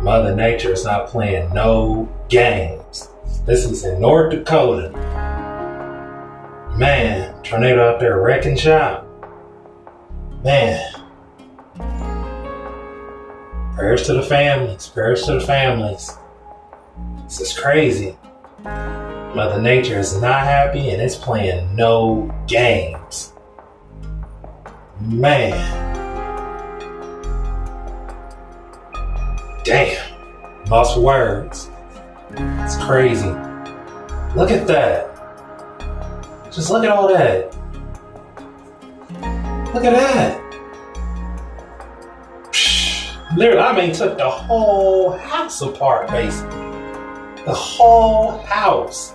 Mother Nature is not playing no games. This is in North Dakota. Man, tornado out there wrecking shop. Man. Prayers to the families. Prayers to the families. This is crazy. Mother Nature is not happy and it's playing no games. Man. Damn. Lost for words. It's crazy. Look at that. Just look at all that. Look at that. Literally, took the whole house apart, basically. The whole house.